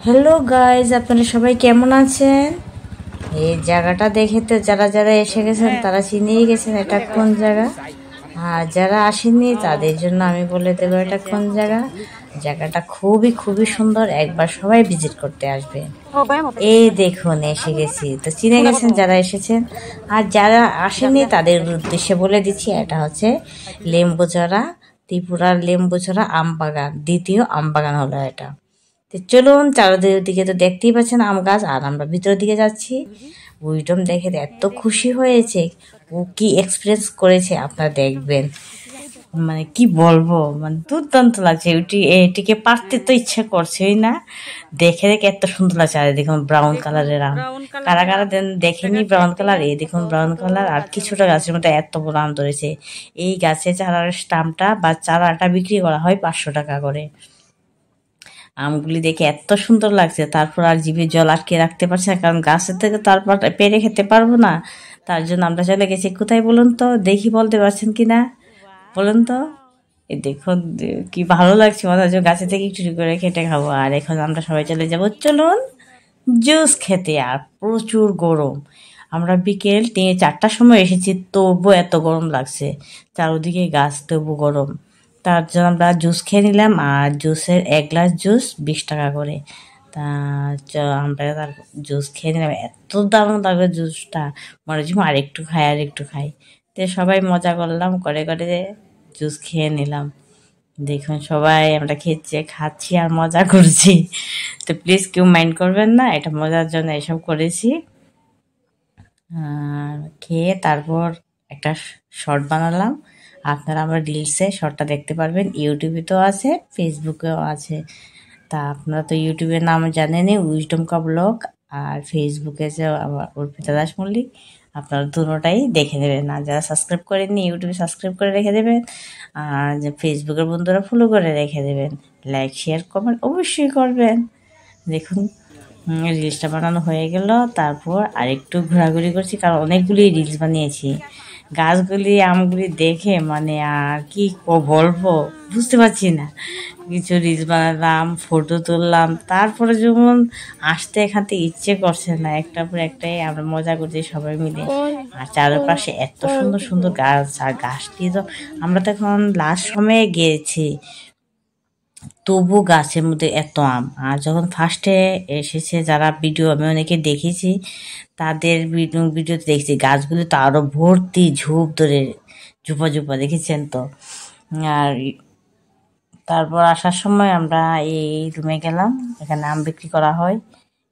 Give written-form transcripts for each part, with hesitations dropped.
Hello guys, আপনারা সবাই কেমন আছেন? এই জায়গাটা দেখে তো যারা যারা এসে গেছেন তারা চিনিয়ে গেছেন এটা কোন জায়গা। আর যারা আসেননি তাদের জন্য আমি বলে দেবো এটা কোন জায়গা। জায়গাটা খুবই খুবই সুন্দর, একবার সবাই ভিজিট করতে আসবে। এই দেখুন এসে গেছি, তো চিনে গেছেন যারা এসেছেন। আর যারা আসেননি তাদের উদ্দেশ্যে বলে দিচ্ছি, এটা হচ্ছে লেম্বুচড়া, ত্রিপুরার লেম্বুচড়া আম বাগান, দ্বিতীয় আম বাগান হলো এটা। তো চলুন, চারদিকে তো দেখতেই পাচ্ছেন আম গাছ, আর আমরা ভিতরের দিকে যাচ্ছি। উইডম দেখে এত খুশি হয়েছে, ও কি এক্সপিরিয়েন্স করেছে আপনারা দেখবেন। মানে কি বলবো, মানে দুর্দান্ত লাগছে। এটিকে পারতে তো ইচ্ছা করছেই না, দেখে দেখে এত সুন্দর লাগছে। আর দেখুন ব্রাউন কালারের আম, কারা কারা দেখেনি ব্রাউন কালার, এই দেখুন ব্রাউন কালার। আর কিছুটা গাছের মধ্যে এত বড় আম ধরেছে। এই গাছে চারার স্টাম্পটা বা চারাটা বিক্রি করা হয় 500 টাকা করে। আমগুলি দেখে এত সুন্দর লাগছে, তারপর আর জিভে জল আটকে রাখতে পারছে না, কারণ গাছের থেকে তারপর পেরে খেতে পারবো না। তার জন্য আমরা চলে গেছি কোথায় বলুন তো, দেখি বলতে পারছেন কি না বলুন তো। এই দেখুন কি ভালো লাগছে, মনে হচ্ছে গাছে থেকে একটু করে খেটে খাবো। আর এখন আমরা সবাই চলে যাবো, চলুন জুস খেতে। আর প্রচুর গরম, আমরা বিকেল 4টার সময় এসেছি, তবু এত গরম লাগছে, চারদিকে গাছ তবু গরম। তার জন্য আমরা জুস খেয়ে নিলাম, আর জুসের 1 গ্লাস জুস 20 টাকা করে। তা আমরা তার জুস খেয়ে নিলাম, এত দারুণ লাগবে জুসটা, মনে হচ্ছে আর একটু খাই আর একটু খাই। তো সবাই মজা করলাম, করে করে জুস খেয়ে নিলাম। দেখুন সবাই আমরা খাচ্ছি আর মজা করছি। তো প্লিজ কেউ মাইন্ড করবেন না, এটা মজার জন্য এসব করেছি। খেয়ে তারপর একটা শর্ট বানালাম। আপনারা আমার রিলসে শর্টটা দেখতে পারবেন, ইউটিউবে তো আছে, ফেসবুকেও আছে। তা আপনারা তো ইউটিউবের নাম জানেনই, উইজডম কা ব্লগ, আর ফেসবুকে যে অর্পিতা দাস মল্লিক। আপনারা দুটোটাই দেখে নেবেন। আর যারা সাবস্ক্রাইব করেননি, ইউটিউবে সাবস্ক্রাইব করে রেখে দেবেন। আর যে ফেসবুকের বন্ধুরা ফলো করে রেখে দেবেন। লাইক শেয়ার কমেন্ট অবশ্যই করবেন। দেখুন রিলসটা বানানো হয়ে গেল, তারপর আরেকটু ঘোরাঘুরি করছি, কারণ অনেকগুলি রিলস বানিয়েছি। গাছগুলি আমগুলি দেখে মানে আর কি বলবো বুঝতে পারছি না। কিছু রিলস বানালাম, ফটো তুললাম, তারপরে যখন আসতে এখান থেকে ইচ্ছে করছে না, একটার পর একটাই আমরা মজা করছি সবাই মিলে। আর চারপাশে এত সুন্দর সুন্দর গাছ, আর গাছটি তো আমরা তো এখন লাস্ট সময়ে গিয়েছি, তবু গাছের মধ্যে এত আম। আর যখন ফার্স্টে এসেছে যারা ভিডিও আমি অনেকে দেখেছি, তাদের ভিডিওতে দেখছি গাছগুলো তো আরো ভর্তি ঝোপ ধরে, ঝোপা ঝোপা দেখেছেন তো। আর তারপর আসার সময় আমরা এই রুমে গেলাম, এখানে আম বিক্রি করা হয়।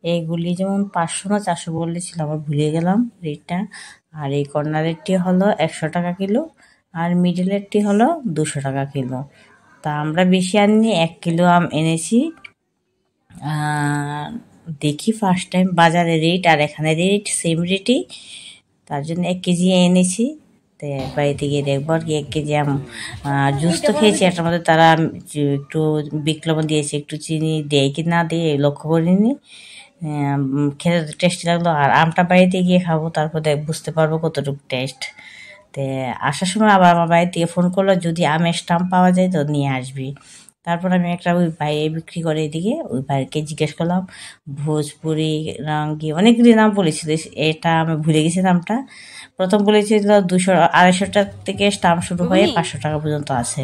এইগুলি যেমন 500 না 400 বলেছিল, আবার ভুলে গেলাম রেটটা। আর এই কর্নারেরটি হলো 100 টাকা কিলো, আর মিডিলেরটি হলো 200 টাকা কিলো। তা আমরা বেশি আনিনি, 1 কিলো আম এনেছি। দেখি ফার্স্ট টাইম বাজারে রেট আর এখানে রেট সেম রেটই, তার জন্য 1 কেজি এনেছি। তো বাড়িতে গিয়ে দেখবো আর কি। 1 কেজি আম জুস তো খেয়েছি, এটার মধ্যে তারা একটু বিট লবণ দিয়েছে, একটু চিনি দেয় কি না দিয়ে লক্ষ্য করিনি। খেতে টেস্টি লাগলো, আর আমটা বাড়িতে গিয়ে খাবো, তারপর বুঝতে পারবো কতটুকু টেস্ট। তো আসার সময় আবার আমার বাড়ি থেকে ফোন করলো, যদি আমের স্টাম্প পাওয়া যায় তো নিয়ে আসবি। তারপর আমি একটা ওই ভাই বিক্রি করে এদিকে, ওই ভাইকে জিজ্ঞেস করলাম, ভোজপুরি রাঙ্গি অনেকগুলি নাম বলেছিল, এটা আমি ভুলে গেছি নামটা। প্রথম বলেছিল 200-250 থেকে স্টাম্প শুরু হয়ে 500 টাকা পর্যন্ত আছে।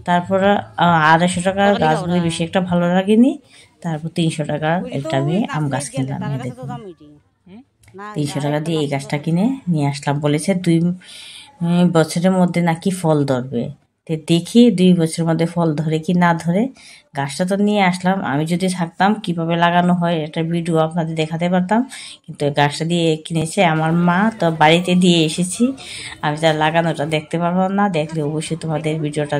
তারপর 250 টাকার গাছগুলি বেশি একটা ভালো লাগেনি, তারপর 300 টাকার একটা আমি আম গাছ কিনলাম। দেখুন 300 টাকা দিয়ে এই গাছটা কিনে নিয়ে আসলাম, বলেছে 2 বছরের মধ্যে নাকি ফল ধরবে। তো দেখি 2 বছরের মধ্যে ফল ধরে কি না ধরে। গাছটা তো নিয়ে আসলাম, আমি যদি থাকতাম কিভাবে লাগানো হয় এটা ভিডিও আপনাদের দেখাতে পারতাম, কিন্তু গাছটা দিয়ে কিনেছে আমার মা, তো বাড়িতে দিয়ে এসেছি। আমি তার লাগানোটা দেখতে পারবো না, দেখলে অবশ্যই তোমাদের ভিডিওটা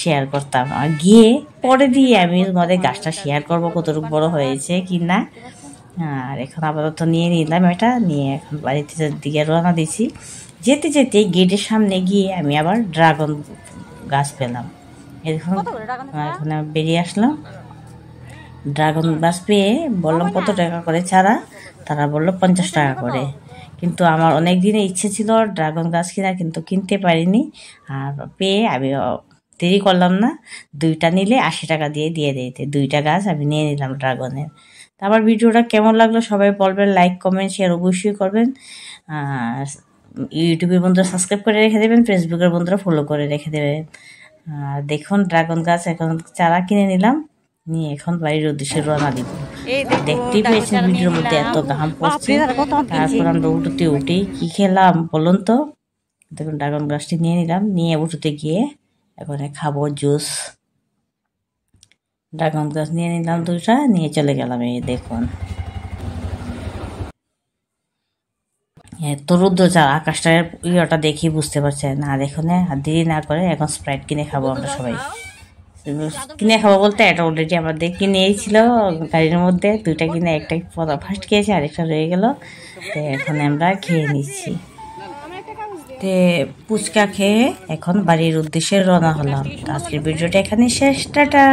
শেয়ার করতাম। আর গিয়ে পরে দিয়ে আমি তোমাদের গাছটা শেয়ার করবো কতটুকু বড় হয়েছে কি না। আর এখন আপাতত নিয়ে নিলাম, এটা নিয়ে এখন বাড়িতে দিকে রওনা দিছি। যেতে যেতে গেটের সামনে গিয়ে আমি আবার ড্রাগন গাছ পেলাম। এখন এখানে বেরিয়ে আসলাম, ড্রাগন গাছ পেয়ে বললাম কত টাকা করে চারা, তারা বললো 50 টাকা করে। কিন্তু আমার অনেক দিনের ইচ্ছে ছিল ড্রাগন গাছ কেনার, কিন্তু কিনতে পারিনি। আর পেয়ে আমি দেরি করলাম না, 2টা নিলে 80 টাকা দিয়ে দিতে। 2টা গাছ আমি নিয়ে নিলাম ড্রাগনের। তারপর ভিডিওটা কেমন লাগলো সবাই বলবেন, লাইক কমেন্ট শেয়ার অবশ্যই করবেন। আর ইউটিউবের বন্ধুরা সাবস্ক্রাইব করে রেখে দেবেন, ফেসবুকের বন্ধুরা ফলো করে রেখে দেবেন। আর দেখুন ড্রাগন গাছ এখন চারা কিনে নিলাম, নিয়ে এখন বাড়ির উদ্দেশ্যে রওনা দিব। দেখতেই পেয়েছেন ভিডিওর মধ্যে এত ঘাম পড়ছে। তারপর আমরা উঠোতে উঠেই কি খেলাম বলুন তো। দেখুন ড্রাগন গাছটি নিয়ে নিলাম, নিয়ে উঠোতে গিয়ে এখন খাবো জুস। ড্রাগন গাছ নিয়ে নিলাম 2টা, নিয়ে চলে গেলাম। এই দেখুন এত রুদ্র যা আকাশটার ইয়েটা দেখি বুঝতে পারছেন না। দেখুন আর দেরি না করে এখন স্প্রাইট কিনে খাবো আমরা সবাই। কিনে খাবো বলতে এটা অলরেডি আমাদের কিনেই ছিল গাড়ির মধ্যে, 2টা কিনে একটা ফার্স্ট খেয়েছি, আরেকটা রয়ে গেল। তো এখন আমরা খেয়ে নিচ্ছি। তে ফুচকা খেয়ে এখন বাড়ির উদ্দেশ্যে রওনা হলাম। আজকের ভিডিওটা এখানে শেষ, টাটা।